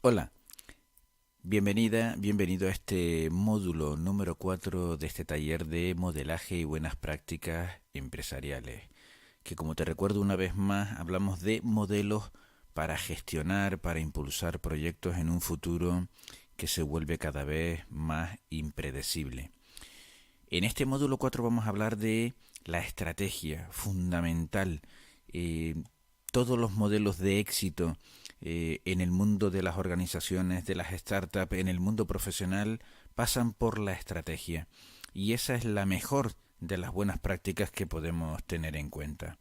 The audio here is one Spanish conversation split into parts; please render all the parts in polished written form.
Hola, bienvenido a este módulo número 4 de este taller de modelaje y buenas prácticas empresariales, que como te recuerdo una vez más, hablamos de modelos para gestionar, para impulsar proyectos en un futuro que se vuelve cada vez más impredecible. En este módulo 4 vamos a hablar de la estrategia fundamental. eh, Todos los modelos de éxito en el mundo de las organizaciones, de las startups, en el mundo profesional, pasan por la estrategia. Y esa es la mejor de las buenas prácticas que podemos tener en cuenta.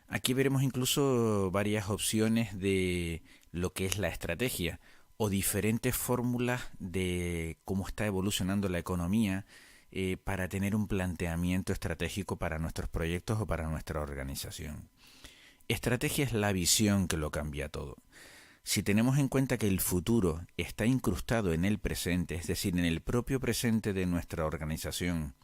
Aquí veremos incluso varias opciones de lo que es la estrategia o diferentes fórmulas de cómo está evolucionando la economía para tener un planteamiento estratégico para nuestros proyectos o para nuestra organización. Estrategia es la visión que lo cambia todo. Si tenemos en cuenta que el futuro está incrustado en el presente, es decir, en el propio presente de nuestra organización,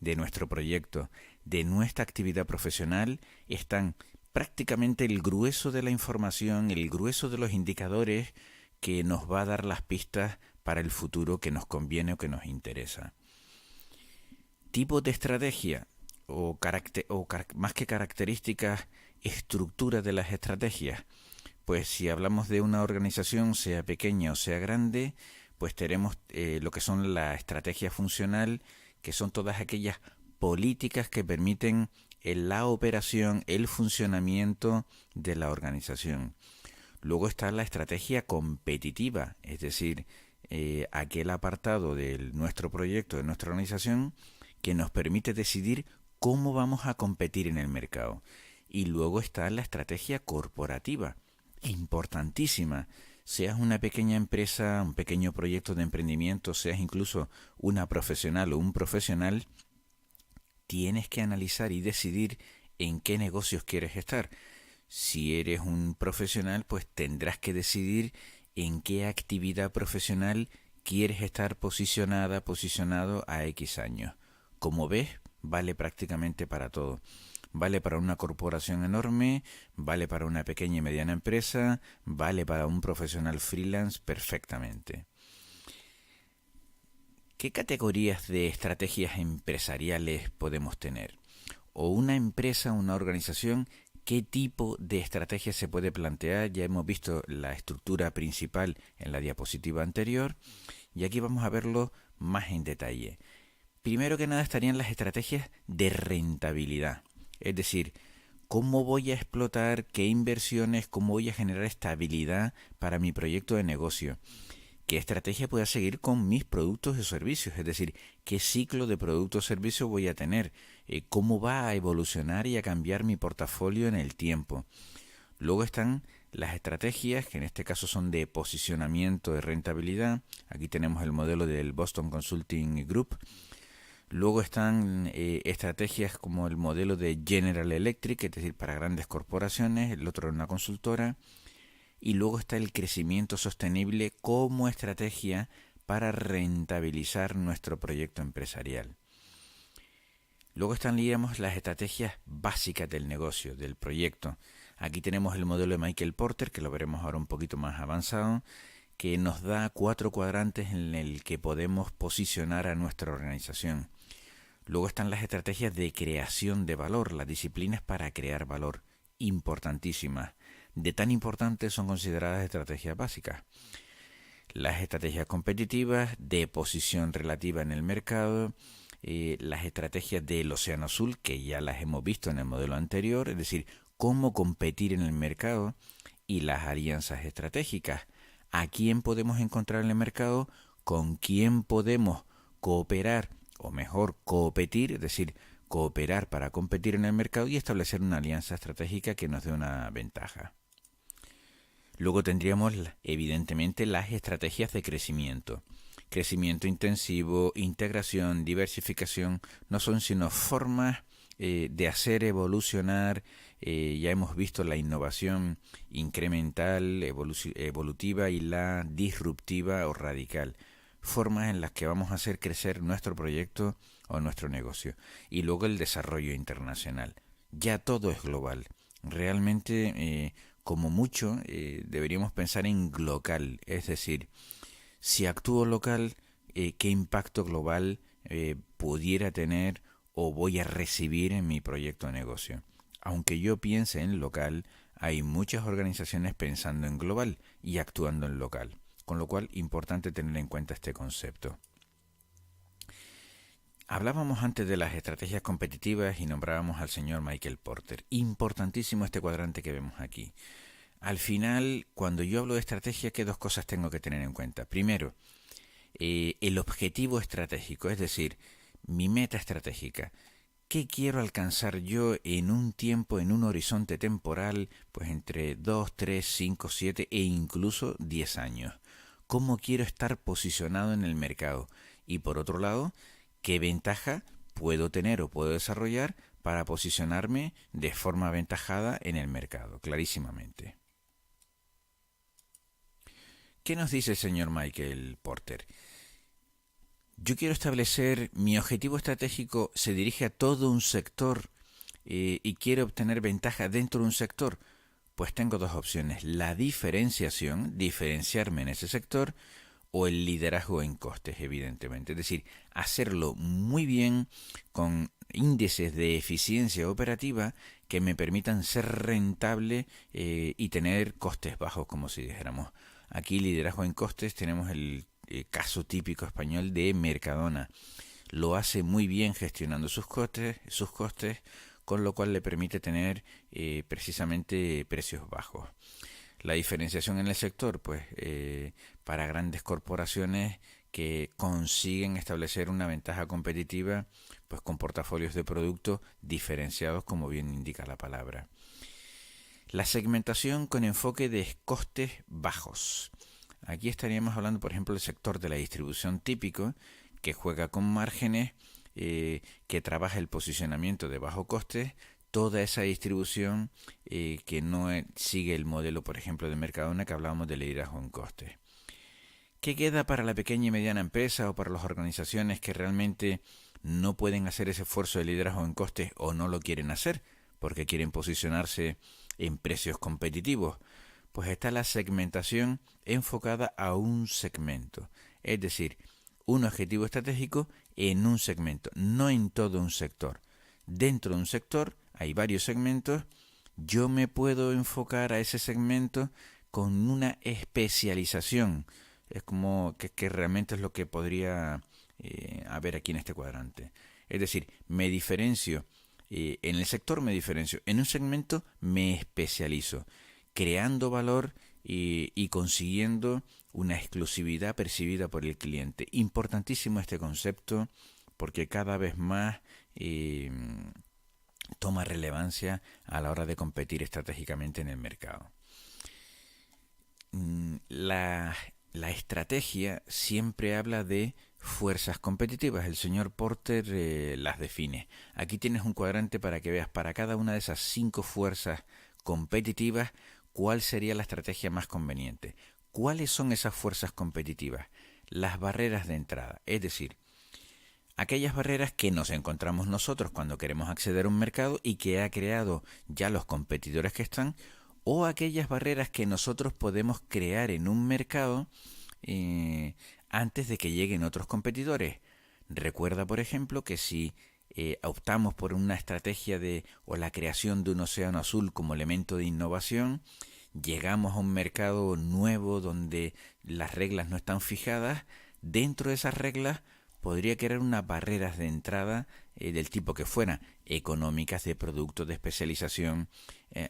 de nuestro proyecto, de nuestra actividad profesional, están prácticamente el grueso de la información, el grueso de los indicadores que nos va a dar las pistas para el futuro que nos conviene o que nos interesa. Tipo de estrategia más que características, estructura de las estrategias. Pues si hablamos de una organización, sea pequeña o sea grande, pues tenemos lo que son la estrategia funcional, que son todas aquellas políticas que permiten la operación, el funcionamiento de la organización. Luego está la estrategia competitiva, es decir, aquel apartado de nuestro proyecto, de nuestra organización, que nos permite decidir cómo vamos a competir en el mercado. Y luego está la estrategia corporativa, importantísima. Seas una pequeña empresa, un pequeño proyecto de emprendimiento, seas incluso una profesional o un profesional, tienes que analizar y decidir en qué negocios quieres estar. Si eres un profesional, pues tendrás que decidir en qué actividad profesional quieres estar posicionado a X años. Como ves, vale prácticamente para todo. Vale para una corporación enorme, vale para una pequeña y mediana empresa, vale para un profesional freelance perfectamente. ¿Qué categorías de estrategias empresariales podemos tener? O una empresa, una organización, ¿qué tipo de estrategia se puede plantear? Ya hemos visto la estructura principal en la diapositiva anterior y aquí vamos a verlo más en detalle. Primero que nada estarían las estrategias de rentabilidad, es decir, cómo voy a explotar, qué inversiones, cómo voy a generar estabilidad para mi proyecto de negocio, qué estrategia puedo seguir con mis productos y servicios, es decir, qué ciclo de productos o servicios voy a tener, cómo va a evolucionar y a cambiar mi portafolio en el tiempo. Luego están las estrategias, que en este caso son de posicionamiento de rentabilidad. Aquí tenemos el modelo del Boston Consulting Group. Luego están estrategias como el modelo de General Electric, es decir, para grandes corporaciones, el otro es una consultora. Y luego está el crecimiento sostenible como estrategia para rentabilizar nuestro proyecto empresarial. Luego están, digamos, las estrategias básicas del negocio, del proyecto. Aquí tenemos el modelo de Michael Porter, que lo veremos ahora un poquito más avanzado, que nos da 4 cuadrantes en el que podemos posicionar a nuestra organización. Luego están las estrategias de creación de valor, las disciplinas para crear valor, importantísimas. De tan importantes son consideradas estrategias básicas. Las estrategias competitivas, de posición relativa en el mercado, las estrategias del océano azul, que ya las hemos visto en el modelo anterior, es decir, cómo competir en el mercado, y las alianzas estratégicas. ¿A quién podemos encontrar en el mercado? ¿Con quién podemos cooperar? O mejor, competir, es decir, cooperar para competir en el mercado y establecer una alianza estratégica que nos dé una ventaja. Luego tendríamos, evidentemente, las estrategias de crecimiento. Crecimiento intensivo, integración, diversificación, no son sino formas de hacer evolucionar. Ya hemos visto la innovación incremental, evolutiva y la disruptiva o radical. Formas en las que vamos a hacer crecer nuestro proyecto o nuestro negocio. Y luego el desarrollo internacional. Ya todo es global. Realmente como mucho deberíamos pensar en local, es decir, si actúo local, ¿qué impacto global pudiera tener o voy a recibir en mi proyecto de negocio? Aunque yo piense en local, hay muchas organizaciones pensando en global y actuando en local, con lo cual importante tener en cuenta este concepto. Hablábamos antes de las estrategias competitivas y nombrábamos al señor Michael Porter. Importantísimo este cuadrante que vemos aquí. Al final, cuando yo hablo de estrategia, ¿qué dos cosas tengo que tener en cuenta? Primero, el objetivo estratégico, es decir, mi meta estratégica. ¿Qué quiero alcanzar yo en un tiempo, en un horizonte temporal, pues entre 2, 3, 5, 7 e incluso 10 años? ¿Cómo quiero estar posicionado en el mercado? Y por otro lado, ¿qué ventaja puedo tener o puedo desarrollar para posicionarme de forma aventajada en el mercado? Clarísimamente. ¿Qué nos dice el señor Michael Porter? Yo quiero establecer, mi objetivo estratégico se dirige a todo un sector y quiero obtener ventaja dentro de un sector. Pues tengo dos opciones, la diferenciación, diferenciarme en ese sector, o el liderazgo en costes, evidentemente. Es decir, hacerlo muy bien con índices de eficiencia operativa que me permitan ser rentable y tener costes bajos, como si dijéramos. Aquí liderazgo en costes tenemos el caso típico español de Mercadona. Lo hace muy bien gestionando sus costes, con lo cual le permite tener precisamente precios bajos. La diferenciación en el sector, pues para grandes corporaciones que consiguen establecer una ventaja competitiva, pues con portafolios de productos diferenciados, como bien indica la palabra. La segmentación con enfoque de costes bajos. Aquí estaríamos hablando, por ejemplo, del sector de la distribución típico, que juega con márgenes, que trabaja el posicionamiento de bajo coste, toda esa distribución que no sigue el modelo, por ejemplo, de Mercadona, que hablábamos de liderazgo en costes. ¿Qué queda para la pequeña y mediana empresa o para las organizaciones que realmente no pueden hacer ese esfuerzo de liderazgo en costes o no lo quieren hacer porque quieren posicionarse en precios competitivos? Pues está la segmentación enfocada a un segmento, es decir, un objetivo estratégico en un segmento, no en todo un sector. Dentro de un sector hay varios segmentos, yo me puedo enfocar a ese segmento con una especialización. Es como que realmente es lo que podría haber aquí en este cuadrante. Es decir, me diferencio, en el sector me diferencio, en un segmento me especializo, creando valor y consiguiendo una exclusividad percibida por el cliente. Importantísimo este concepto porque cada vez más toma relevancia a la hora de competir estratégicamente en el mercado. La estrategia siempre habla de fuerzas competitivas. El señor Porter las define. Aquí tienes un cuadrante para que veas para cada una de esas 5 fuerzas competitivas cuál sería la estrategia más conveniente. ¿Cuáles son esas fuerzas competitivas? Las barreras de entrada, es decir, aquellas barreras que nos encontramos nosotros cuando queremos acceder a un mercado y que ha creado ya los competidores que están, o aquellas barreras que nosotros podemos crear en un mercado antes de que lleguen otros competidores. Recuerda, por ejemplo, que si optamos por una estrategia o la creación de un océano azul como elemento de innovación, llegamos a un mercado nuevo donde las reglas no están fijadas. Dentro de esas reglas podría crear unas barreras de entrada del tipo que fuera, económicas, de productos, de especialización.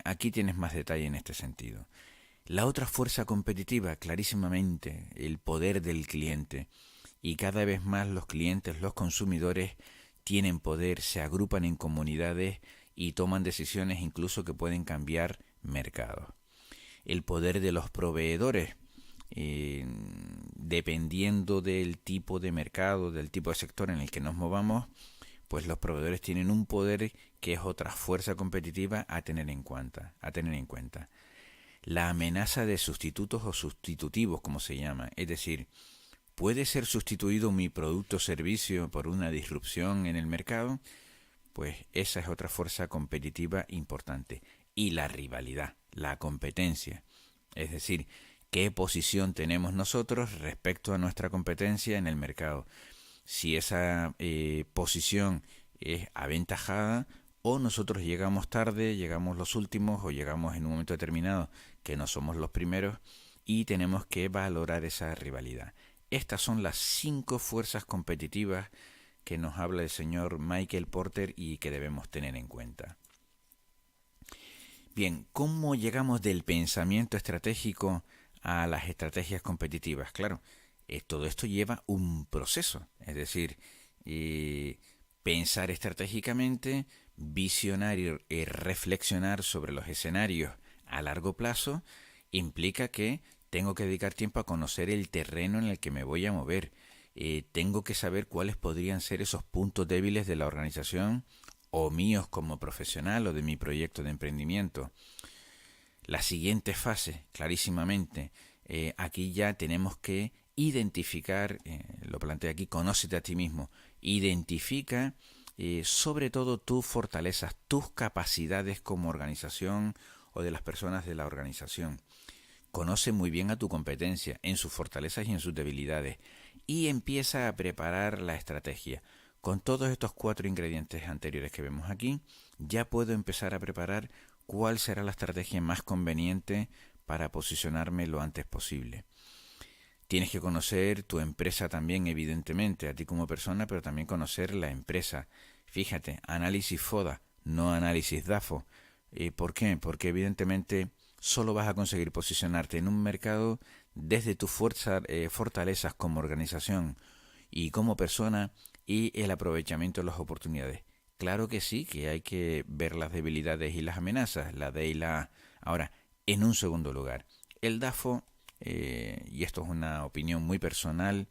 Aquí tienes más detalle en este sentido. La otra fuerza competitiva, clarísimamente, el poder del cliente. Y cada vez más los clientes, los consumidores, tienen poder, se agrupan en comunidades y toman decisiones incluso que pueden cambiar mercados. El poder de los proveedores, dependiendo del tipo de mercado, del tipo de sector en el que nos movamos, pues los proveedores tienen un poder que es otra fuerza competitiva a tener en cuenta. La amenaza de sustitutos o sustitutivos, como se llama, es decir, ¿puede ser sustituido mi producto o servicio por una disrupción en el mercado? Pues esa es otra fuerza competitiva importante. y la rivalidad, la competencia. Es decir, qué posición tenemos nosotros respecto a nuestra competencia en el mercado. Si esa posición es aventajada o nosotros llegamos tarde, llegamos los últimos o llegamos en un momento determinado que no somos los primeros y tenemos que valorar esa rivalidad. Estas son las 5 fuerzas competitivas que nos habla el señor Michael Porter y que debemos tener en cuenta. Bien, ¿cómo llegamos del pensamiento estratégico a las estrategias competitivas? Claro, todo esto lleva un proceso, es decir, pensar estratégicamente, visionar y reflexionar sobre los escenarios a largo plazo implica que tengo que dedicar tiempo a conocer el terreno en el que me voy a mover. Tengo que saber cuáles podrían ser esos puntos débiles de la organización o míos como profesional o de mi proyecto de emprendimiento. La siguiente fase, clarísimamente, aquí ya tenemos que identificar, lo plantea aquí, conócete a ti mismo, identifica sobre todo tus fortalezas, tus capacidades como organización o de las personas de la organización. Conoce muy bien a tu competencia, en sus fortalezas y en sus debilidades, y empieza a preparar la estrategia. Con todos estos 4 ingredientes anteriores que vemos aquí, ya puedo empezar a preparar cuál será la estrategia más conveniente para posicionarme lo antes posible. Tienes que conocer tu empresa también, evidentemente, a ti como persona, pero también conocer la empresa. Fíjate, análisis FODA, no análisis DAFO. ¿Por qué? Porque evidentemente solo vas a conseguir posicionarte en un mercado desde tus fortalezas como organización y como persona y el aprovechamiento de las oportunidades. Claro que sí, que hay que ver las debilidades y las amenazas, la D y la A. Ahora, en un segundo lugar, el DAFO, y esto es una opinión muy personal,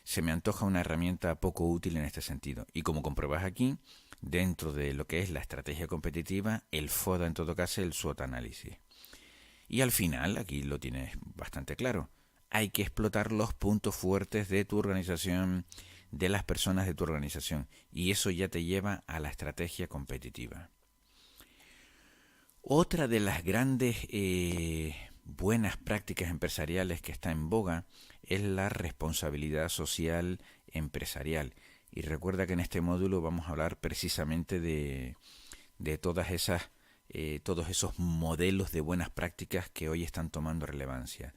se me antoja una herramienta poco útil en este sentido. Y como compruebas aquí, dentro de lo que es la estrategia competitiva, el FODA en todo caso, el SWOT análisis. Y al final, aquí lo tienes bastante claro, hay que explotar los puntos fuertes de tu organización, de las personas de tu organización, y eso ya te lleva a la estrategia competitiva. Otra de las grandes buenas prácticas empresariales que está en boga es la responsabilidad social empresarial. Y recuerda que en este módulo vamos a hablar precisamente de todas esas todos esos modelos de buenas prácticas que hoy están tomando relevancia.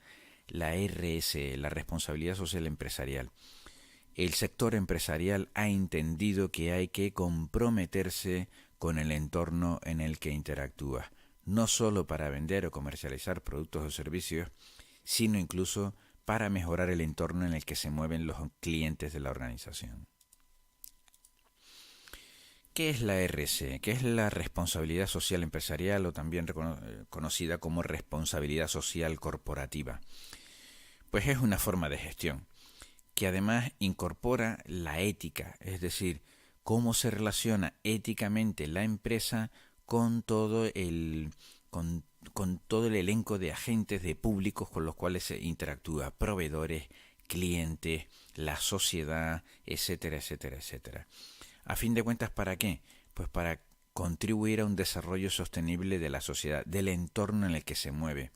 La RS, la responsabilidad social empresarial. El sector empresarial ha entendido que hay que comprometerse con el entorno en el que interactúa, no solo para vender o comercializar productos o servicios, sino incluso para mejorar el entorno en el que se mueven los clientes de la organización. ¿Qué es la RS? ¿Qué es la responsabilidad social empresarial o también conocida como responsabilidad social corporativa? Pues es una forma de gestión que además incorpora la ética, es decir, cómo se relaciona éticamente la empresa con todo el elenco de agentes, de públicos con los cuales se interactúa, proveedores, clientes, la sociedad, etcétera, etcétera, etcétera. A fin de cuentas, ¿para qué? Pues para contribuir a un desarrollo sostenible de la sociedad, del entorno en el que se mueve.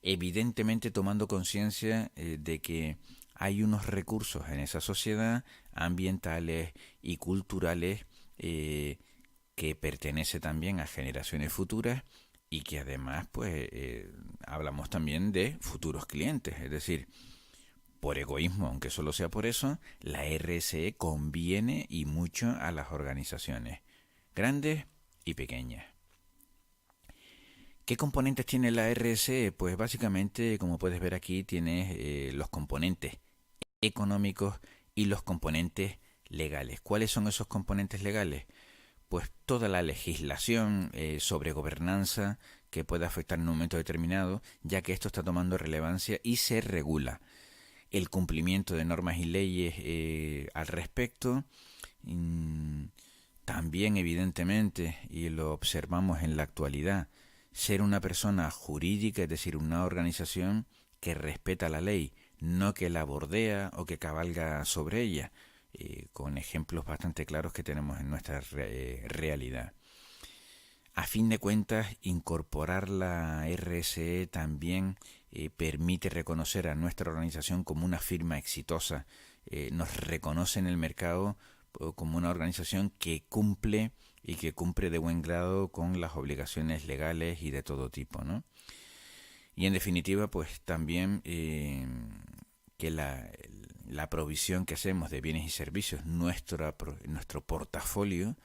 Evidentemente tomando conciencia de que hay unos recursos en esa sociedad, ambientales y culturales, que pertenece también a generaciones futuras y que además pues hablamos también de futuros clientes, es decir, por egoísmo, aunque solo sea por eso, la RSE conviene y mucho a las organizaciones, grandes y pequeñas. ¿Qué componentes tiene la RSE? Pues básicamente, como puedes ver aquí, tienes los componentes económicos y los componentes legales. ¿Cuáles son esos componentes legales? Pues toda la legislación sobre gobernanza que pueda afectar en un momento determinado, ya que esto está tomando relevancia y se regula. El cumplimiento de normas y leyes al respecto, también evidentemente, y lo observamos en la actualidad, ser una persona jurídica, es decir, una organización que respeta la ley, no que la bordea o que cabalga sobre ella, con ejemplos bastante claros que tenemos en nuestra realidad. A fin de cuentas, incorporar la RSE también permite reconocer a nuestra organización como una firma exitosa. Nos reconoce en el mercado como una organización que cumple y que cumple de buen grado con las obligaciones legales y de todo tipo, ¿no? Y en definitiva, pues también que la provisión que hacemos de bienes y servicios, nuestro portafolio,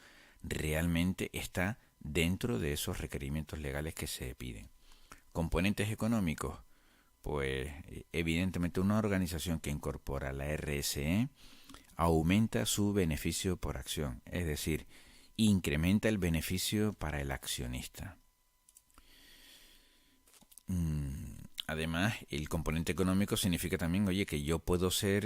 realmente está dentro de esos requerimientos legales que se piden. Componentes económicos, pues evidentemente una organización que incorpora la RSE aumenta su beneficio por acción, es decir, incrementa el beneficio para el accionista. Además, el componente económico significa también, oye, que yo puedo ser,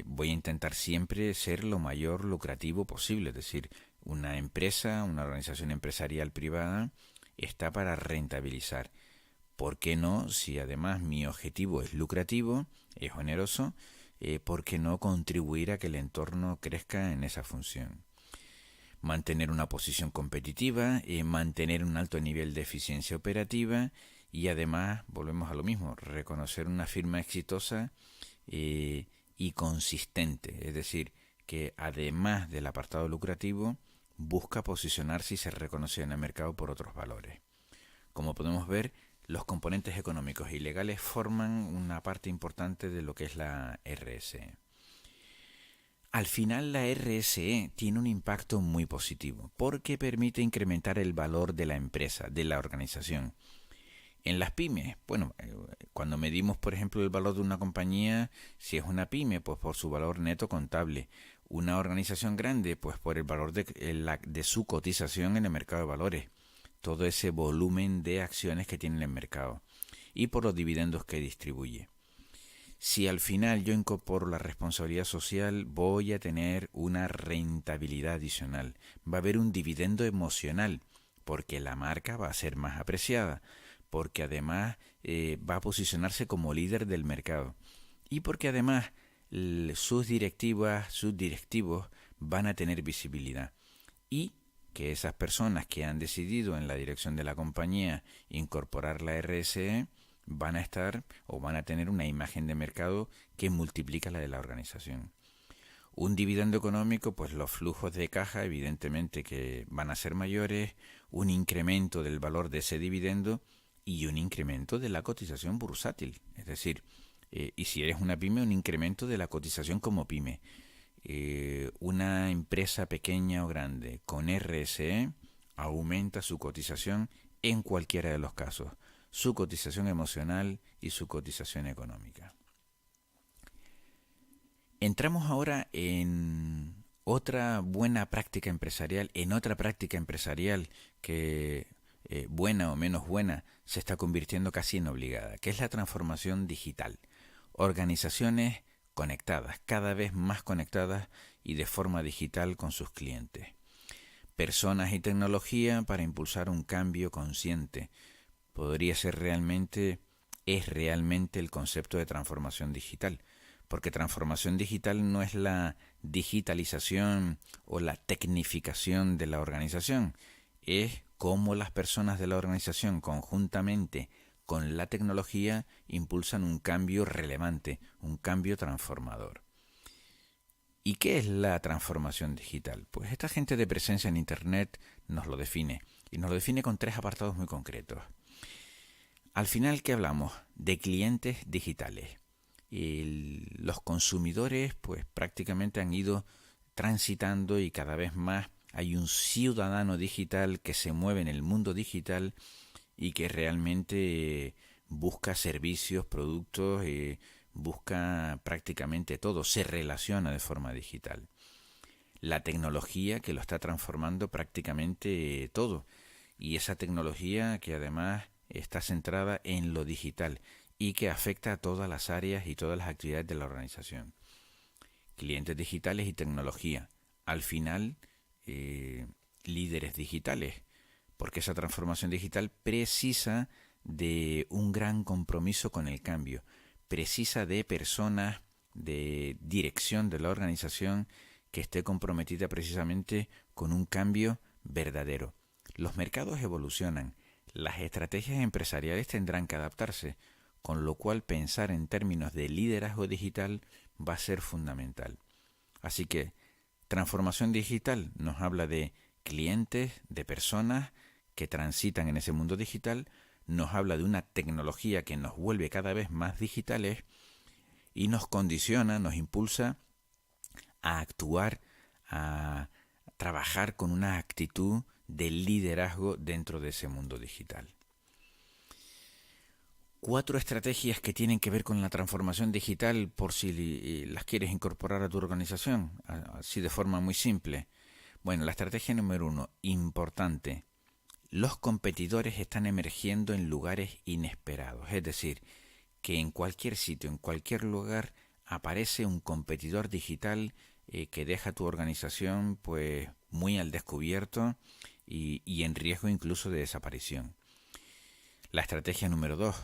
voy a intentar siempre ser lo mayor lucrativo posible, es decir, una empresa, una organización empresarial privada está para rentabilizar. ¿Por qué no? Si además mi objetivo es lucrativo, es oneroso, ¿por qué no contribuir a que el entorno crezca en esa función? Mantener una posición competitiva, mantener un alto nivel de eficiencia operativa y además, volvemos a lo mismo, reconocer una firma exitosa y consistente, es decir, que además del apartado lucrativo, busca posicionarse y ser reconocida en el mercado por otros valores. Como podemos ver, los componentes económicos y legales forman una parte importante de lo que es la RSE. Al final la RSE tiene un impacto muy positivo porque permite incrementar el valor de la empresa, de la organización. En las pymes, bueno, cuando medimos, por ejemplo, el valor de una compañía, si es una pyme, pues por su valor neto contable. Una organización grande, pues por el valor de su cotización en el mercado de valores. Todo ese volumen de acciones que tiene en el mercado. Y por los dividendos que distribuye. Si al final yo incorporo la responsabilidad social, voy a tener una rentabilidad adicional. Va a haber un dividendo emocional, porque la marca va a ser más apreciada, porque además va a posicionarse como líder del mercado y porque además sus directivos van a tener visibilidad y que esas personas que han decidido en la dirección de la compañía incorporar la RSE van a estar o van a tener una imagen de mercado que multiplica la de la organización. Un dividendo económico, pues los flujos de caja evidentemente que van a ser mayores, un incremento del valor de ese dividendo y un incremento de la cotización bursátil. Es decir, y si eres una pyme, un incremento de la cotización como pyme. Una empresa pequeña o grande con RSE aumenta su cotización en cualquiera de los casos, su cotización emocional y su cotización económica. Entramos ahora en otra buena práctica empresarial, que buena o menos buena, se está convirtiendo casi en obligada, que es la transformación digital. Organizaciones conectadas, cada vez más conectadas y de forma digital con sus clientes. Personas y tecnología para impulsar un cambio consciente. Es realmente el concepto de transformación digital. Porque transformación digital no es la digitalización o la tecnificación de la organización, es cómo las personas de la organización conjuntamente con la tecnología impulsan un cambio relevante, un cambio transformador. ¿Y qué es la transformación digital? Pues esta gente de presencia en Internet nos lo define, y nos lo define con 3 apartados muy concretos. Al final, ¿qué hablamos? De clientes digitales. Los consumidores pues prácticamente han ido transitando y cada vez más hay un ciudadano digital que se mueve en el mundo digital y que realmente busca servicios, productos, busca prácticamente todo, se relaciona de forma digital. La tecnología que lo está transformando prácticamente todo y esa tecnología que además está centrada en lo digital y que afecta a todas las áreas y todas las actividades de la organización. Clientes digitales y tecnología. Al final, líderes digitales, porque esa transformación digital precisa de un gran compromiso con el cambio, precisa de personas, de dirección de la organización que esté comprometida precisamente con un cambio verdadero. Los mercados evolucionan, las estrategias empresariales tendrán que adaptarse, con lo cual pensar en términos de liderazgo digital va a ser fundamental. Así que transformación digital nos habla de clientes, de personas que transitan en ese mundo digital, nos habla de una tecnología que nos vuelve cada vez más digitales y nos condiciona, nos impulsa a actuar, a trabajar con una actitud de liderazgo dentro de ese mundo digital. 4 estrategias que tienen que ver con la transformación digital por si las quieres incorporar a tu organización, así de forma muy simple. Bueno, la estrategia número 1, importante. Los competidores están emergiendo en lugares inesperados, es decir, que en cualquier sitio, en cualquier lugar, aparece un competidor digital que deja tu organización pues muy al descubierto y en riesgo incluso de desaparición. La estrategia número 2,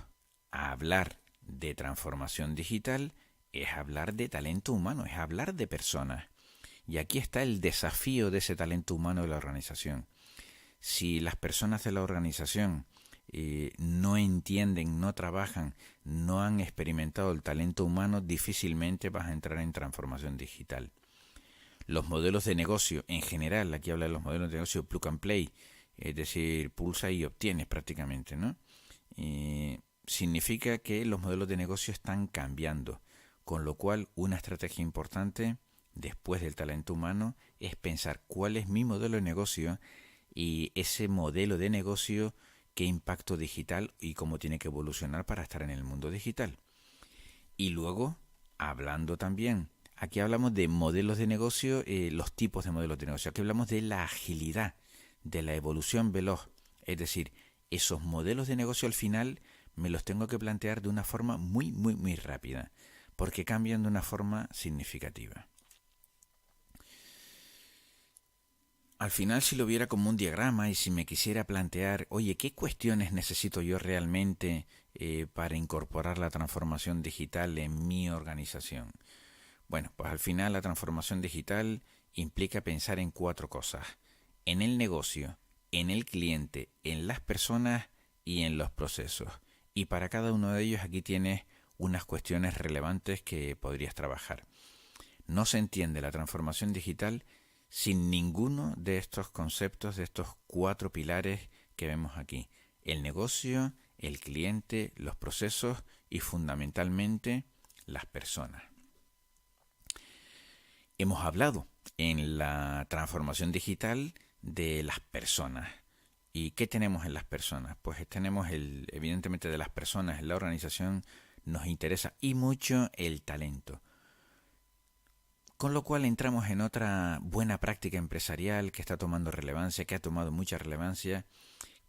hablar de transformación digital es hablar de talento humano, es hablar de personas. Y aquí está el desafío de ese talento humano de la organización. Si las personas de la organización no entienden, no trabajan, no han experimentado el talento humano, difícilmente vas a entrar en transformación digital. Los modelos de negocio en general, aquí habla de los modelos de negocio plug and play, es decir, pulsa y obtienes prácticamente, ¿no? Significa que los modelos de negocio están cambiando, con lo cual una estrategia importante después del talento humano es pensar cuál es mi modelo de negocio y ese modelo de negocio qué impacto digital y cómo tiene que evolucionar para estar en el mundo digital. Y luego, hablando también, aquí hablamos de modelos de negocio, los tipos de modelos de negocio, aquí hablamos de la agilidad, de la evolución veloz, es decir, esos modelos de negocio al final me los tengo que plantear de una forma muy rápida, porque cambian de una forma significativa. Al final, si lo viera como un diagrama y si me quisiera plantear, oye, ¿qué cuestiones necesito yo realmente para incorporar la transformación digital en mi organización? Bueno, pues al final la transformación digital implica pensar en 4 cosas: en el negocio, en el cliente, en las personas y en los procesos. Y para cada uno de ellos aquí tienes unas cuestiones relevantes que podrías trabajar. No se entiende la transformación digital sin ninguno de estos conceptos, de estos 4 pilares que vemos aquí: el negocio, el cliente, los procesos y fundamentalmente las personas. Hemos hablado en la transformación digital de las personas. ¿Y qué tenemos en las personas? Pues tenemos evidentemente de las personas en la organización nos interesa y mucho el talento. Con lo cual entramos en otra buena práctica empresarial que está tomando relevancia, que ha tomado mucha relevancia,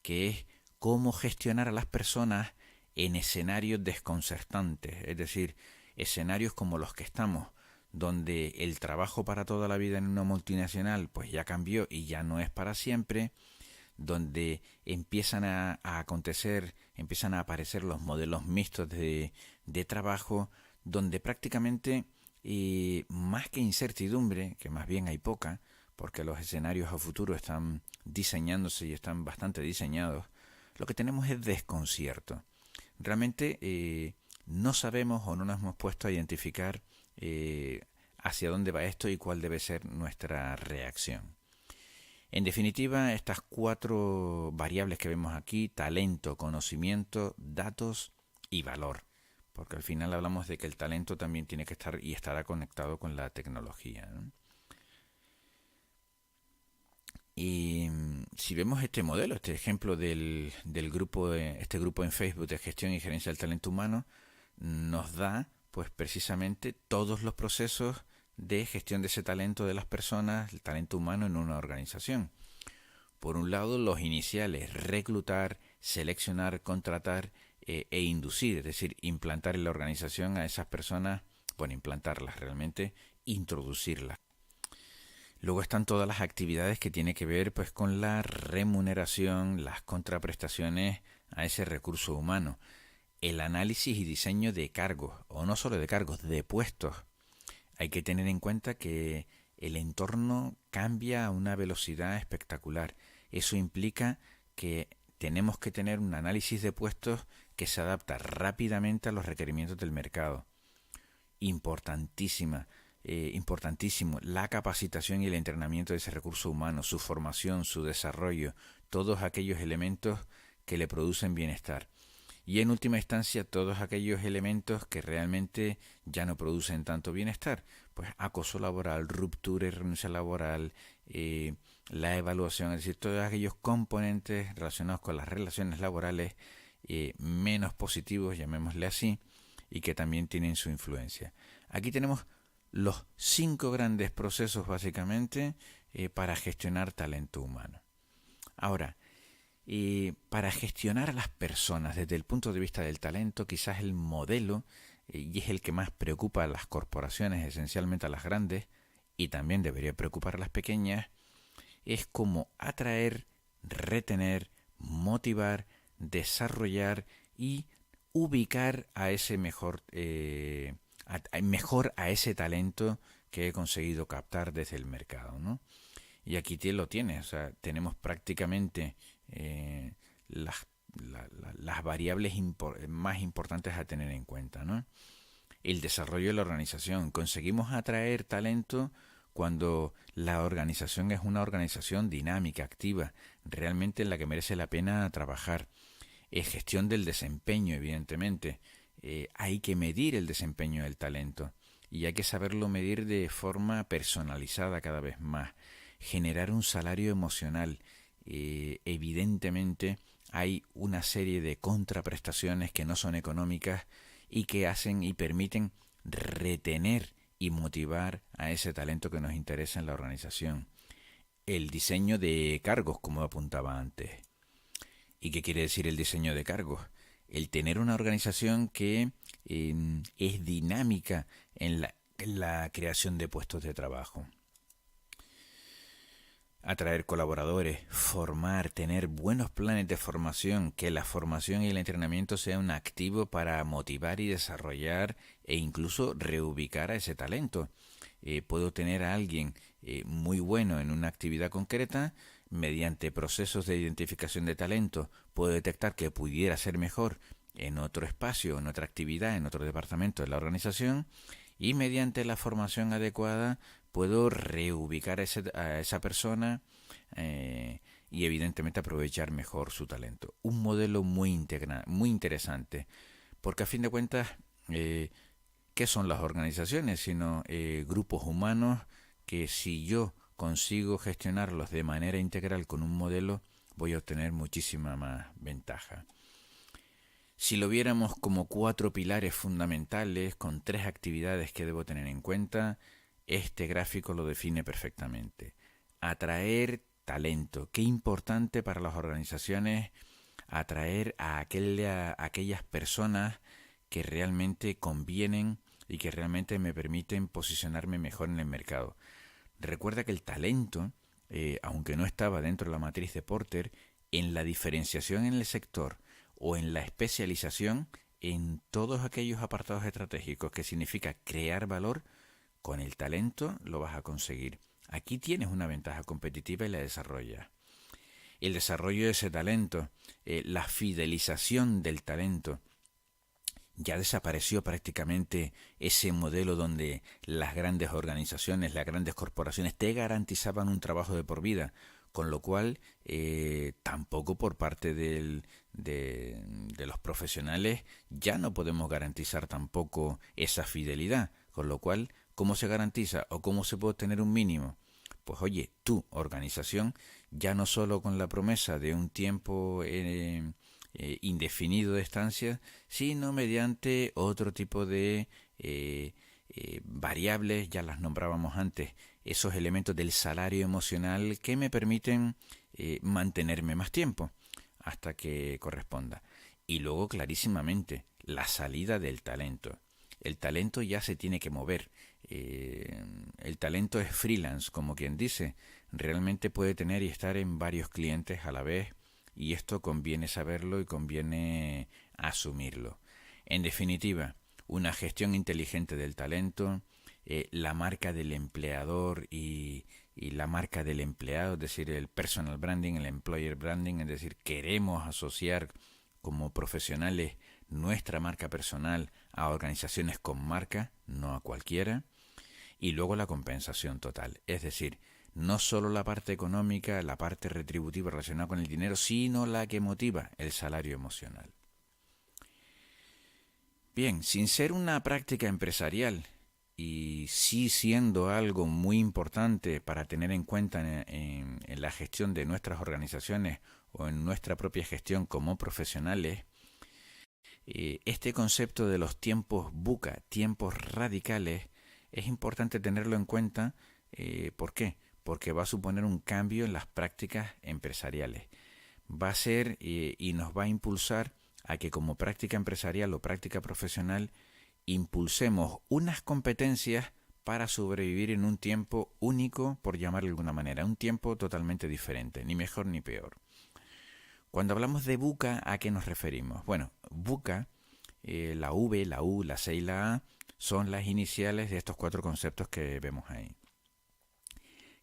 que es cómo gestionar a las personas en escenarios desconcertantes, es decir, escenarios como los que estamos, donde el trabajo para toda la vida en una multinacional pues ya cambió y ya no es para siempre, donde empiezan a acontecer, empiezan a aparecer los modelos mixtos de trabajo, donde prácticamente más que incertidumbre, que más bien hay poca, porque los escenarios a futuro están diseñándose y están bastante diseñados, lo que tenemos es desconcierto. Realmente no sabemos o no nos hemos puesto a identificar hacia dónde va esto y cuál debe ser nuestra reacción. En definitiva, estas 4 variables que vemos aquí: talento, conocimiento, datos y valor. Porque al final hablamos de que el talento también tiene que estar y estará conectado con la tecnología, ¿no? Y si vemos este modelo, este ejemplo del grupo, este grupo en Facebook de gestión y gerencia del talento humano, nos da pues precisamente todos los procesos de gestión de ese talento de las personas, el talento humano en una organización. Por un lado, los iniciales: reclutar, seleccionar, contratar e inducir, es decir, implantar en la organización a esas personas, bueno, implantarlas realmente, introducirlas. Luego están todas las actividades que tienen que ver pues con la remuneración, las contraprestaciones a ese recurso humano, el análisis y diseño de cargos, o no solo de cargos, de puestos. Hay que tener en cuenta que el entorno cambia a una velocidad espectacular Eso implica que tenemos que tener un análisis de puestos que se adapta rápidamente a los requerimientos del mercado. Importantísimo, la capacitación y el entrenamiento de ese recurso humano, su formación, su desarrollo, todos aquellos elementos que le producen bienestar. Y en última instancia, todos aquellos elementos que realmente ya no producen tanto bienestar, pues acoso laboral, ruptura y renuncia laboral, la evaluación, es decir, todos aquellos componentes relacionados con las relaciones laborales menos positivos, llamémosle así, y que también tienen su influencia. Aquí tenemos los 5 grandes procesos básicamente para gestionar talento humano. Ahora, para gestionar a las personas desde el punto de vista del talento, quizás el modelo, y es el que más preocupa a las corporaciones, esencialmente a las grandes, y también debería preocupar a las pequeñas, es cómo atraer, retener, motivar, desarrollar y ubicar a ese mejor a ese talento que he conseguido captar desde el mercado, ¿no? Y aquí lo tienes, o sea, tenemos prácticamente las variables más importantes a tener en cuenta, ¿no? El desarrollo de la organización. Conseguimos atraer talento cuando la organización es una organización dinámica, activa, realmente en la que merece la pena trabajar. Gestión del desempeño, evidentemente. Hay que medir el desempeño del talento y hay que saberlo medir de forma personalizada cada vez más. Generar un salario emocional. Evidentemente hay una serie de contraprestaciones que no son económicas y que hacen y permiten retener y motivar a ese talento que nos interesa en la organización. El diseño de cargos, como apuntaba antes. ¿Y qué quiere decir el diseño de cargos? El tener una organización que es dinámica en la creación de puestos de trabajo. Atraer colaboradores, formar, tener buenos planes de formación, que la formación y el entrenamiento sea un activo para motivar y desarrollar e incluso reubicar a ese talento. Puedo tener a alguien muy bueno en una actividad concreta, mediante procesos de identificación de talento puedo detectar que pudiera ser mejor en otro espacio, en otra actividad, en otro departamento de la organización, y mediante la formación adecuada puedo reubicar a esa persona y evidentemente aprovechar mejor su talento. Un modelo muy interesante, porque a fin de cuentas, ¿qué son las organizaciones? Sino grupos humanos que si yo consigo gestionarlos de manera integral con un modelo, voy a obtener muchísima más ventaja. Si lo viéramos como 4 pilares fundamentales, con 3 actividades que debo tener en cuenta, este gráfico lo define perfectamente. Atraer talento. Qué importante para las organizaciones atraer a aquellas personas que realmente convienen y que realmente me permiten posicionarme mejor en el mercado. Recuerda que el talento, aunque no estaba dentro de la matriz de Porter, en la diferenciación en el sector o en la especialización en todos aquellos apartados estratégicos que significa crear valor, con el talento lo vas a conseguir. Aquí tienes una ventaja competitiva y la desarrollas. El desarrollo de ese talento, la fidelización del talento. Ya desapareció prácticamente ese modelo donde las grandes organizaciones, las grandes corporaciones te garantizaban un trabajo de por vida, con lo cual tampoco por parte de los profesionales ya no podemos garantizar tampoco esa fidelidad, con lo cual, ¿cómo se garantiza o cómo se puede obtener un mínimo? Pues oye, tu organización, ya no solo con la promesa de un tiempo indefinido de estancia, sino mediante otro tipo de variables, ya las nombrábamos antes, esos elementos del salario emocional que me permiten mantenerme más tiempo hasta que corresponda. Y luego clarísimamente la salida del talento. El talento ya se tiene que mover. El talento es freelance, como quien dice. Realmente puede tener y estar en varios clientes a la vez, y esto conviene saberlo y conviene asumirlo. En definitiva, una gestión inteligente del talento, la marca del empleador y la marca del empleado, es decir, el personal branding, el employer branding, es decir, queremos asociar como profesionales nuestra marca personal a organizaciones con marca, no a cualquiera. Y luego la compensación total, es decir, no solo la parte económica, la parte retributiva relacionada con el dinero, sino la que motiva, el salario emocional. Bien, sin ser una práctica empresarial y sí siendo algo muy importante para tener en cuenta en la gestión de nuestras organizaciones o en nuestra propia gestión como profesionales, este concepto de los tiempos VUCA, tiempos radicales, es importante tenerlo en cuenta. ¿Por qué? Porque va a suponer un cambio en las prácticas empresariales. Va a ser y nos va a impulsar a que como práctica empresarial o práctica profesional impulsemos unas competencias para sobrevivir en un tiempo único, por llamarlo de alguna manera, un tiempo totalmente diferente, ni mejor ni peor. Cuando hablamos de VUCA, ¿a qué nos referimos? Bueno, VUCA, la V, la U, la C y la A, son las iniciales de estos 4 conceptos que vemos ahí.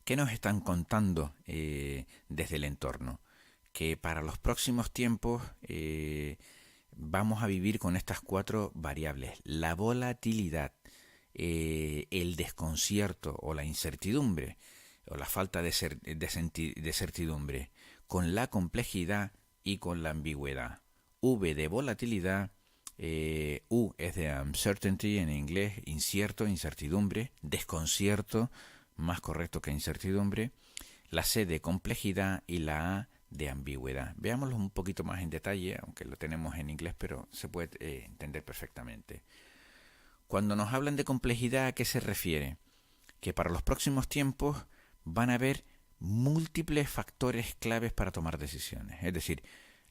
¿Qué nos están contando desde el entorno? Que para los próximos tiempos vamos a vivir con estas 4 variables. La volatilidad, el desconcierto o la incertidumbre, o la falta de certidumbre, con la complejidad y con la ambigüedad. V de volatilidad, U es de uncertainty en inglés, incierto, incertidumbre, desconcierto, más correcto que incertidumbre, la C de complejidad y la A de ambigüedad. Veámoslo un poquito más en detalle, aunque lo tenemos en inglés, pero se puede entender perfectamente. Cuando nos hablan de complejidad, ¿a qué se refiere? Que para los próximos tiempos van a haber múltiples factores claves para tomar decisiones. Es decir,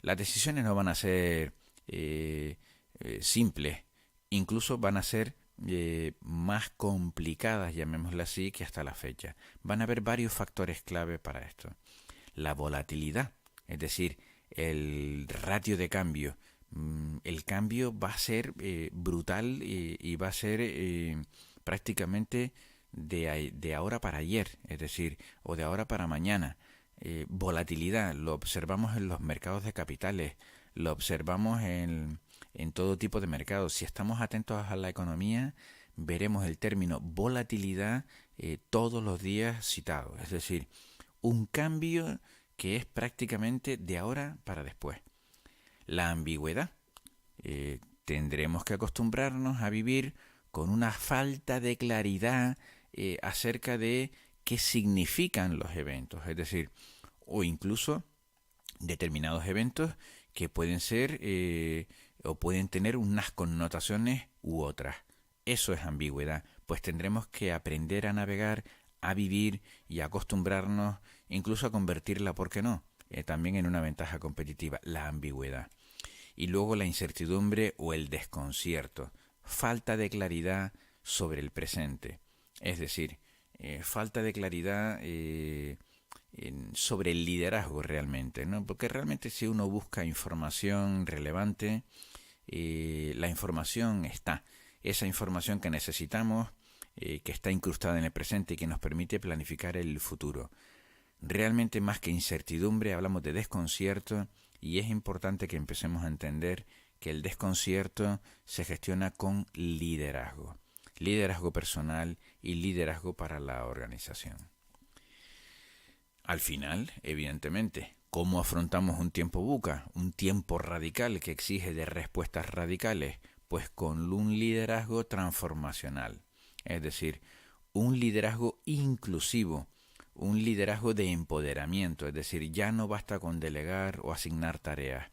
las decisiones no van a ser simples, incluso van a ser más complicadas, llamémoslas así, que hasta la fecha. Van a haber varios factores clave para esto. La volatilidad, es decir, el ratio de cambio. El cambio va a ser brutal y va a ser prácticamente de ahora para ayer, es decir, o de ahora para mañana. Volatilidad, lo observamos en los mercados de capitales, lo observamos en todo tipo de mercados. Si estamos atentos a la economía, veremos el término volatilidad todos los días citado, es decir, un cambio que es prácticamente de ahora para después. La ambigüedad. Tendremos que acostumbrarnos a vivir con una falta de claridad acerca de qué significan los eventos, es decir, o incluso determinados eventos que pueden ser o pueden tener unas connotaciones u otras. Eso es ambigüedad, pues tendremos que aprender a navegar, a vivir y a acostumbrarnos, incluso a convertirla, ¿por qué no?, también en una ventaja competitiva, la ambigüedad. Y luego la incertidumbre o el desconcierto, falta de claridad sobre el presente, es decir, falta de claridad sobre el liderazgo realmente, ¿no? Porque realmente si uno busca información relevante, la información está, esa información que necesitamos, que está incrustada en el presente y que nos permite planificar el futuro. Realmente más que incertidumbre hablamos de desconcierto y es importante que empecemos a entender que el desconcierto se gestiona con liderazgo, liderazgo personal y liderazgo para la organización. Al final, evidentemente, ¿cómo afrontamos un tiempo VUCA? Un tiempo radical que exige de respuestas radicales, pues con un liderazgo transformacional, es decir, un liderazgo inclusivo, un liderazgo de empoderamiento, es decir, ya no basta con delegar o asignar tareas.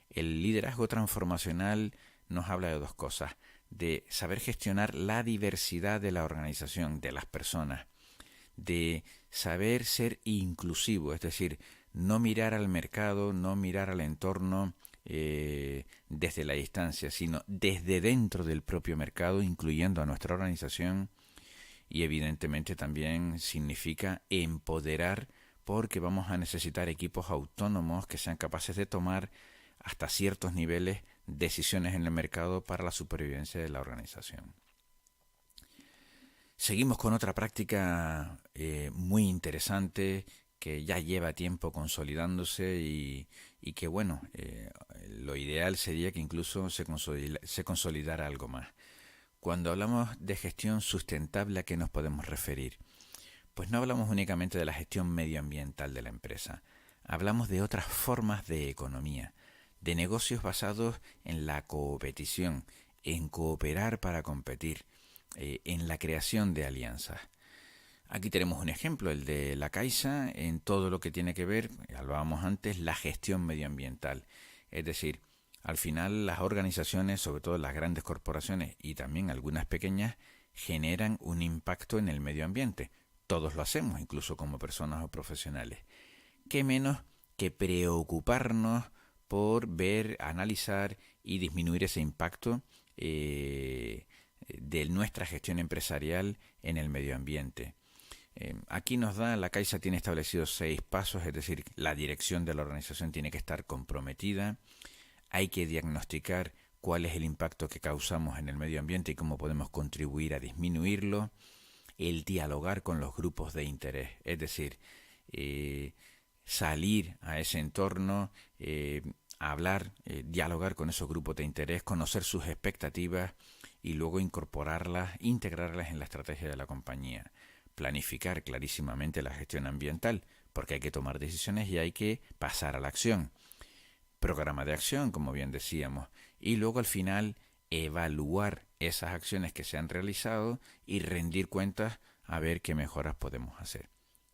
El liderazgo transformacional nos habla de 2 cosas, de saber gestionar la diversidad de la organización, de las personas, de saber ser inclusivo, es decir, no mirar al mercado, no mirar al entorno desde la distancia, sino desde dentro del propio mercado, incluyendo a nuestra organización. Y evidentemente también significa empoderar, porque vamos a necesitar equipos autónomos que sean capaces de tomar hasta ciertos niveles decisiones en el mercado para la supervivencia de la organización. Seguimos con otra práctica muy interesante que ya lleva tiempo consolidándose y que bueno, lo ideal sería que incluso se consolidara algo más. Cuando hablamos de gestión sustentable, ¿a qué nos podemos referir? Pues no hablamos únicamente de la gestión medioambiental de la empresa, hablamos de otras formas de economía, de negocios basados en la competición, en cooperar para competir, en la creación de alianzas. Aquí tenemos un ejemplo, el de la Caixa, en todo lo que tiene que ver, hablábamos antes, la gestión medioambiental. Es decir, al final las organizaciones, sobre todo las grandes corporaciones y también algunas pequeñas, generan un impacto en el medio ambiente. Todos lo hacemos, incluso como personas o profesionales. ¿Qué menos que preocuparnos por ver, analizar y disminuir ese impacto de nuestra gestión empresarial en el medio ambiente? Aquí la Caixa tiene establecidos 6 pasos, es decir, la dirección de la organización tiene que estar comprometida, hay que diagnosticar cuál es el impacto que causamos en el medio ambiente y cómo podemos contribuir a disminuirlo, el dialogar con los grupos de interés, es decir, salir a ese entorno, hablar, dialogar con esos grupos de interés, conocer sus expectativas y luego incorporarlas, integrarlas en la estrategia de la compañía. Planificar clarísimamente la gestión ambiental, porque hay que tomar decisiones y hay que pasar a la acción. Programa de acción, como bien decíamos, y luego al final evaluar esas acciones que se han realizado y rendir cuentas a ver qué mejoras podemos hacer.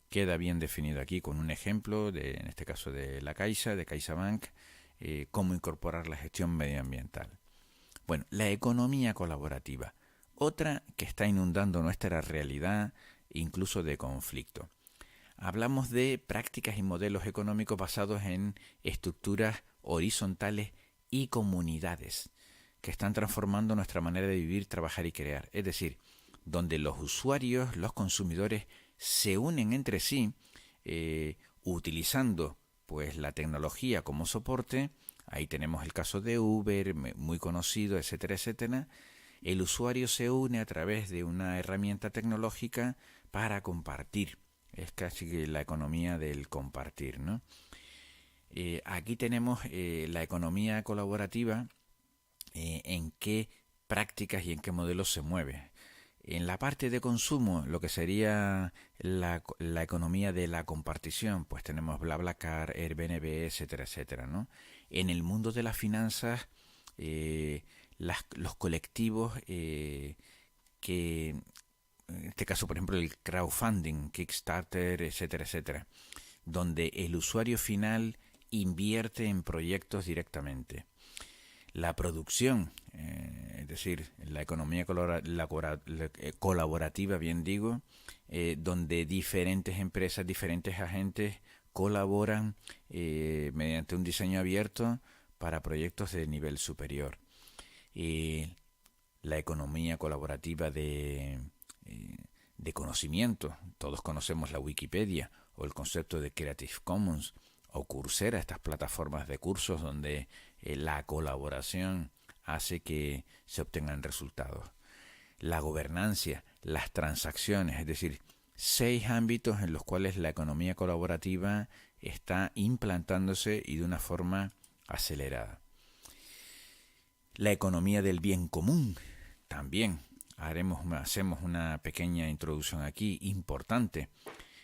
Queda bien definido aquí con un ejemplo, en este caso de la Caixa, de CaixaBank, cómo incorporar la gestión medioambiental. Bueno, la economía colaborativa, otra que está inundando nuestra realidad, incluso de conflicto. Hablamos de prácticas y modelos económicos basados en estructuras horizontales y comunidades que están transformando nuestra manera de vivir, trabajar y crear. Es decir, donde los usuarios, los consumidores, se unen entre sí utilizando pues la tecnología como soporte. Ahí tenemos el caso de Uber, muy conocido, etcétera, etcétera. El usuario se une a través de una herramienta tecnológica para compartir. Es casi que la economía del compartir, ¿no? Aquí tenemos la economía colaborativa, en qué prácticas y en qué modelos se mueve. En la parte de consumo, lo que sería la economía de la compartición, pues tenemos BlaBlaCar, Airbnb, etcétera, etcétera, ¿no? En el mundo de las finanzas, los colectivos que, en este caso, por ejemplo, el crowdfunding, Kickstarter, etcétera, etcétera, donde el usuario final invierte en proyectos directamente. La producción, es decir, la economía colaborativa, bien digo, donde diferentes empresas, diferentes agentes colaboran mediante un diseño abierto para proyectos de nivel superior. La economía colaborativa de conocimiento, todos conocemos la Wikipedia o el concepto de Creative Commons o Coursera, estas plataformas de cursos donde la colaboración hace que se obtengan resultados. La gobernanza, las transacciones, es decir, 6 ámbitos en los cuales la economía colaborativa está implantándose y de una forma acelerada. La economía del bien común, también hacemos una pequeña introducción aquí importante,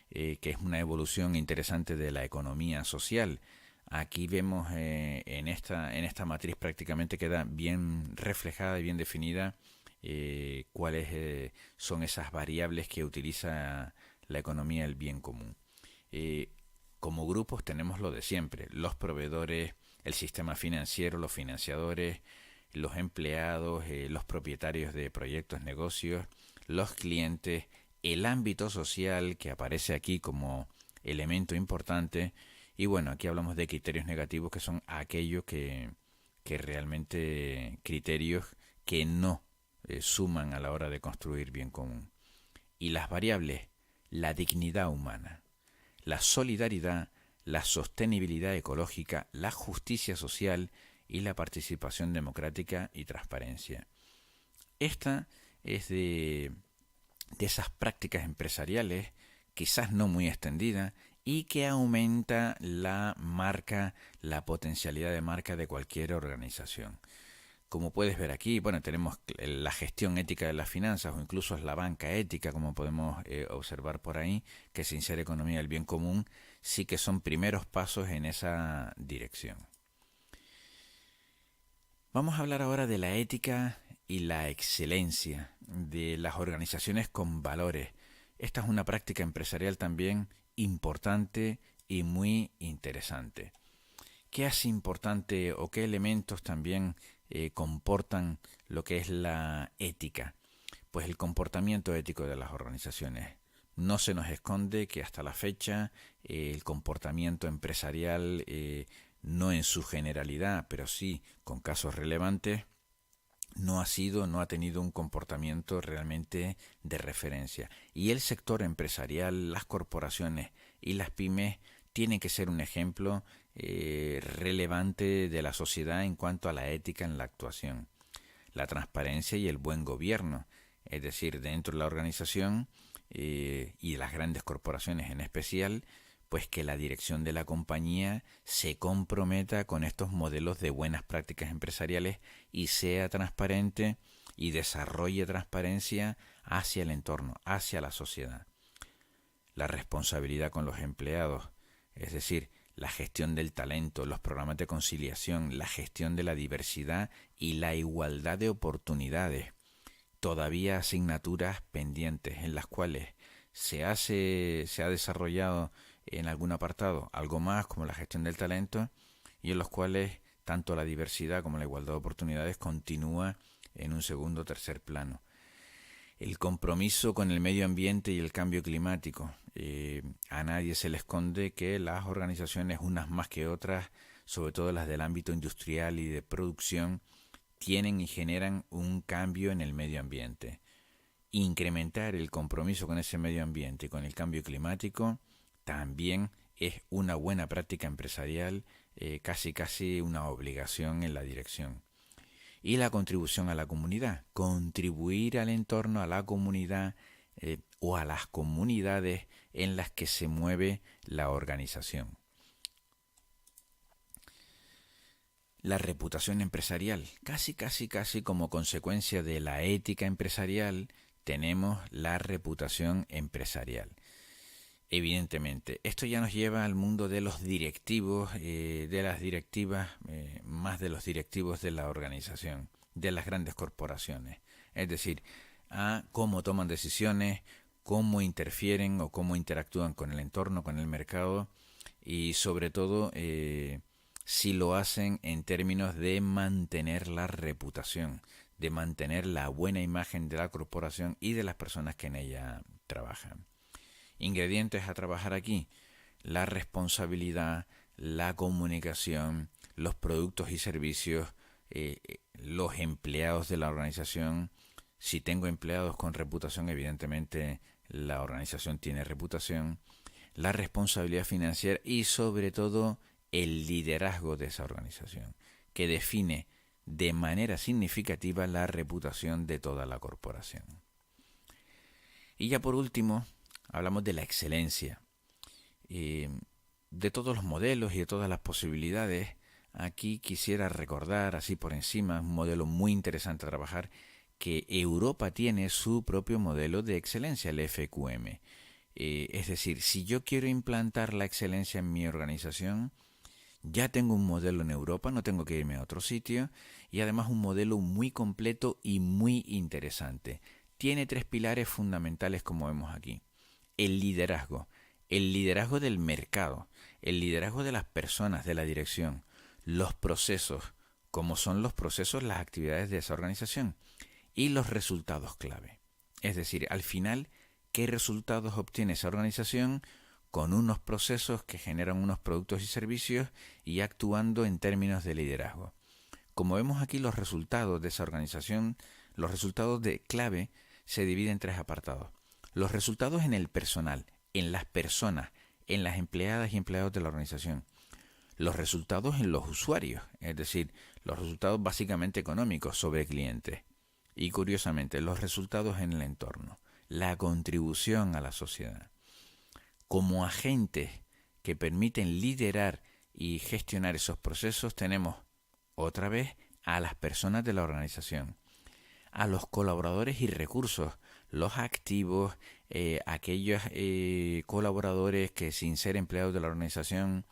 que es una evolución interesante de la economía social. Aquí vemos en esta matriz prácticamente queda bien reflejada y bien definida cuáles son esas variables que utiliza la economía del bien común. Como grupos tenemos lo de siempre, los proveedores, el sistema financiero, los financiadores, los empleados, los propietarios de proyectos, negocios, los clientes, el ámbito social que aparece aquí como elemento importante. Y bueno, aquí hablamos de criterios negativos, que son aquellos que realmente criterios que no suman a la hora de construir bien común. Y las variables, la dignidad humana, la solidaridad, la sostenibilidad ecológica, la justicia social y la participación democrática y transparencia. Esta es de de esas prácticas empresariales, quizás no muy extendidas, y que aumenta la marca, la potencialidad de marca de cualquier organización. Como puedes ver aquí, bueno, tenemos la gestión ética de las finanzas o incluso la banca ética, como podemos observar por ahí, que sin ser economía del bien común, sí que son primeros pasos en esa dirección. Vamos a hablar ahora de la ética y la excelencia de las organizaciones con valores. Esta es una práctica empresarial también importante y muy interesante. ¿Qué hace importante o qué elementos también comportan lo que es la ética? Pues el comportamiento ético de las organizaciones. No se nos esconde que hasta la fecha el comportamiento empresarial, no en su generalidad, pero sí con casos relevantes, no ha tenido un comportamiento realmente de referencia. Y el sector empresarial, las corporaciones y las pymes tienen que ser un ejemplo relevante de la sociedad en cuanto a la ética en la actuación, la transparencia y el buen gobierno, es decir, dentro de la organización y de las grandes corporaciones en especial, pues que la dirección de la compañía se comprometa con estos modelos de buenas prácticas empresariales y sea transparente y desarrolle transparencia hacia el entorno, hacia la sociedad. La responsabilidad con los empleados, es decir, la gestión del talento, los programas de conciliación, la gestión de la diversidad y la igualdad de oportunidades. Todavía asignaturas pendientes en las cuales se ha desarrollado en algún apartado algo más como la gestión del talento y en los cuales tanto la diversidad como la igualdad de oportunidades continúa en un segundo o tercer plano. El compromiso con el medio ambiente y el cambio climático. A nadie se le esconde que las organizaciones, unas más que otras, sobre todo las del ámbito industrial y de producción, tienen y generan un cambio en el medio ambiente. Incrementar el compromiso con ese medio ambiente y con el cambio climático también es una buena práctica empresarial, casi una obligación en la dirección. Y la contribución a la comunidad, contribuir al entorno, a la comunidad o a las comunidades en las que se mueve la organización. La reputación empresarial, casi como consecuencia de la ética empresarial, tenemos la reputación empresarial. Evidentemente, esto ya nos lleva al mundo de los directivos, de las directivas, más de los directivos de la organización, de las grandes corporaciones. Es decir, a cómo toman decisiones, cómo interfieren o cómo interactúan con el entorno, con el mercado y sobre todo si lo hacen en términos de mantener la reputación, de mantener la buena imagen de la corporación y de las personas que en ella trabajan. Ingredientes a trabajar aquí: la responsabilidad, la comunicación, los productos y servicios, los empleados de la organización. Si tengo empleados con reputación, evidentemente la organización tiene reputación, la responsabilidad financiera y sobre todo el liderazgo de esa organización, que define de manera significativa la reputación de toda la corporación. Y ya por último, hablamos de la excelencia. De todos los modelos y de todas las posibilidades, aquí quisiera recordar así por encima un modelo muy interesante a trabajar, que Europa tiene su propio modelo de excelencia, el FQM. Es decir, si yo quiero implantar la excelencia en mi organización, ya tengo un modelo en Europa, no tengo que irme a otro sitio, y además un modelo muy completo y muy interesante. Tiene 3 pilares fundamentales como vemos aquí. El liderazgo del mercado, el liderazgo de las personas, de la dirección, los procesos, como son los procesos, las actividades de esa organización, y los resultados clave. Es decir, al final, ¿qué resultados obtiene esa organización con unos procesos que generan unos productos y servicios y actuando en términos de liderazgo? Como vemos aquí, los resultados de esa organización, los resultados de clave, se dividen en 3 apartados. Los resultados en el personal, en las personas, en las empleadas y empleados de la organización. Los resultados en los usuarios, es decir, los resultados básicamente económicos sobre clientes. Y curiosamente, los resultados en el entorno, la contribución a la sociedad. Como agentes que permiten liderar y gestionar esos procesos, tenemos otra vez a las personas de la organización, a los colaboradores y recursos, los activos, aquellos colaboradores que sin ser empleados de la organización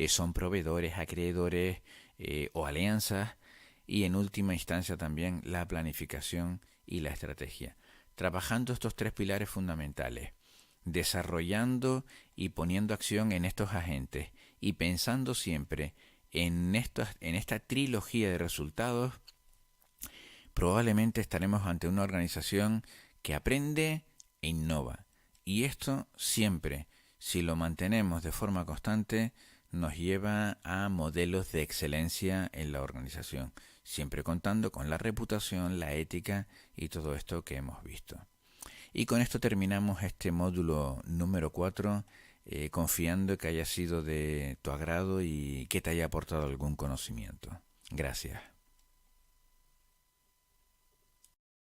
son proveedores, acreedores o alianzas, y en última instancia también la planificación y la estrategia. Trabajando estos tres pilares fundamentales, desarrollando y poniendo acción en estos agentes y pensando siempre en esta trilogía de resultados, probablemente estaremos ante una organización que aprende e innova. Y esto siempre, si lo mantenemos de forma constante, nos lleva a modelos de excelencia en la organización, siempre contando con la reputación, la ética y todo esto que hemos visto. Y con esto terminamos este módulo número 4, confiando que haya sido de tu agrado y que te haya aportado algún conocimiento. Gracias.